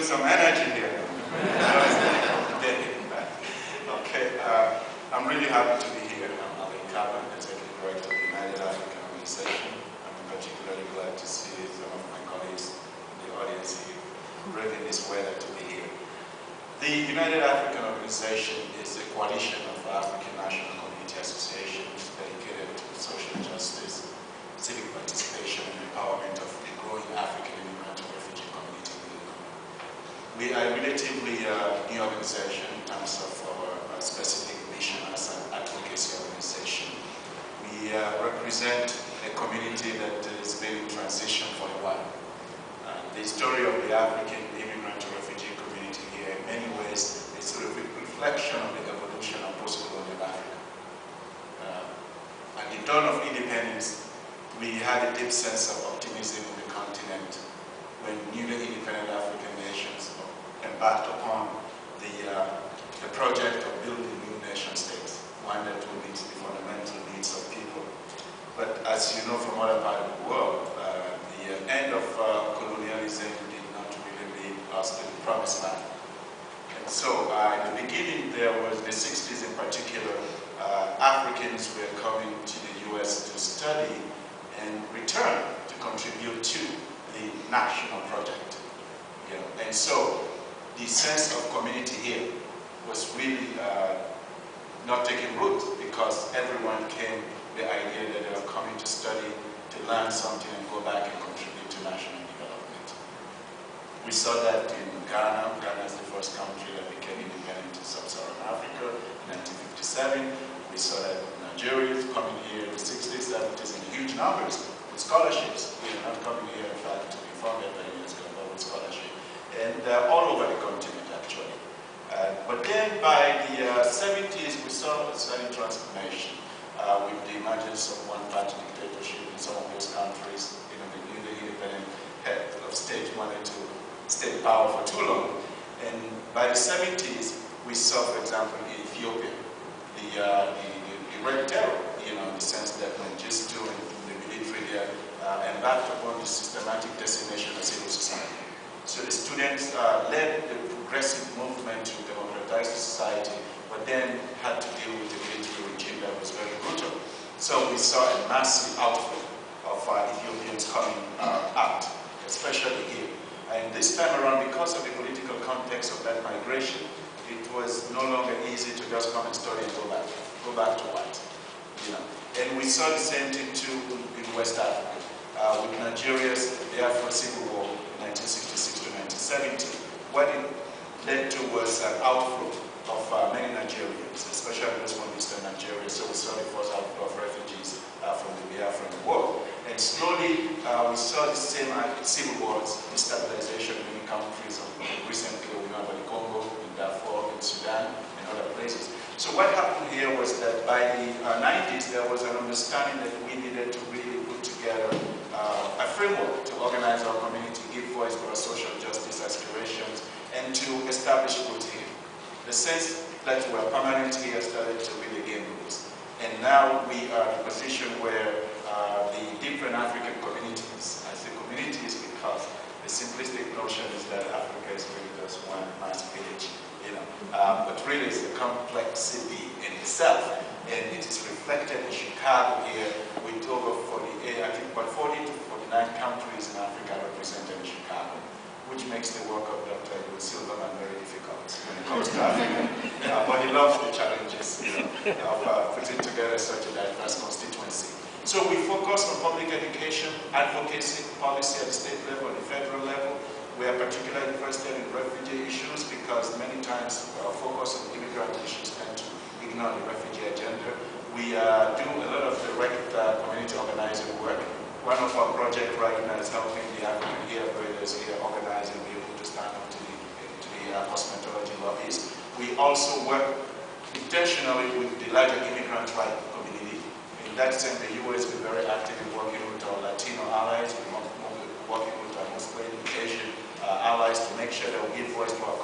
feel some energy here. Okay, I'm really happy to be here. I'm Alie Kabba, Executive Director of the United African Organization. I'm particularly glad to see some of my colleagues in the audience here, braving this weather to be here. The United African Organization is a coalition of African national community associations dedicated to social justice, civic participation, and empowerment of the growing African immigrant and refugee community. We are a relatively new organization in terms of our specific mission as an advocacy organization. We represent a community that has been in transition for a while. The story of the African immigrant and refugee community here, in many ways, is sort of a reflection of the evolution of post-colonial Africa. At the dawn of independence, we had a deep sense of optimism in the continent when newly independent African nations embarked upon the project of building new nation states, one that will meet the fundamental needs of people. But as you know from other parts of the world, the end of colonialism did not really lead us to the promised land. And so in the beginning, there was the 60s in particular, Africans were coming to the US to study and return to contribute to the national project. And so the sense of community here was really not taking root, because everyone came with the idea that they were coming to study, to learn something, and go back and contribute to national development. We saw that in Ghana. Ghana is the first country that became independent in sub-Saharan Africa in 1957. We saw that Nigerians coming here in the 60s, 70s in huge numbers with scholarships. Not coming here, in fact, to be funded by UNESCO, but with scholarship. And all over the continent, actually. But then by the 70s, we saw a sudden transformation with the emergence of one-party dictatorship in some of those countries. The newly independent head of state wanted to stay in power for too long. And by the 70s, we saw, for example, in Ethiopia, the Red Terror, in the sense that when just and the military there embarked upon the systematic decimation of civil society. So the students led the progressive movement to democratize society, but then had to deal with the military regime that was very brutal. So we saw a massive outflow of Ethiopians coming out, especially here. And this time around, because of the political context of that migration, it was no longer easy to just come and study and go back to white. And we saw the same thing too in West Africa, with Nigeria's Biafra Civil War in 1966 to 1970. What it led to was an outflow of many Nigerians, especially those from Eastern Nigeria. So we saw the first outflow of refugees from the Biafran War. And slowly, we saw the same civil wars, destabilization in many countries. Recently, we know about the Congo, in Darfur, in Sudan, and other places. So what happened here was that by the 90s, there was an understanding that we needed to really put together a framework to organize our community, give voice to our social justice aspirations, and to establish roots here. The sense that we're permanent here started to really gain roots. And now we are in a position where the different African communities, I say communities because the simplistic notion is that Africa is really just one mass village, but really it's a complexity in itself. And it is reflected in Chicago here with over 40 to 49 countries in Africa represented in Chicago, which makes the work of Dr. Silverman very difficult when it comes to Africa. But he loves the challenges of putting together such a diverse constituency. So we focus on public education, advocacy, policy at the state level, the federal level. We are particularly interested in refugee issues because many times our focus on immigrant issues tend to ignore the refugee agenda. We do a lot of direct community organizing work. One of our projects right now is helping the African hair braiders here organize and be able to stand up to the cosmetology lobbies. We also work intentionally with the larger immigrant tribe community. In that sense, the US is very active in working with our Latino allies, we're working with our Muslim, Asian allies to make sure that we give voice to our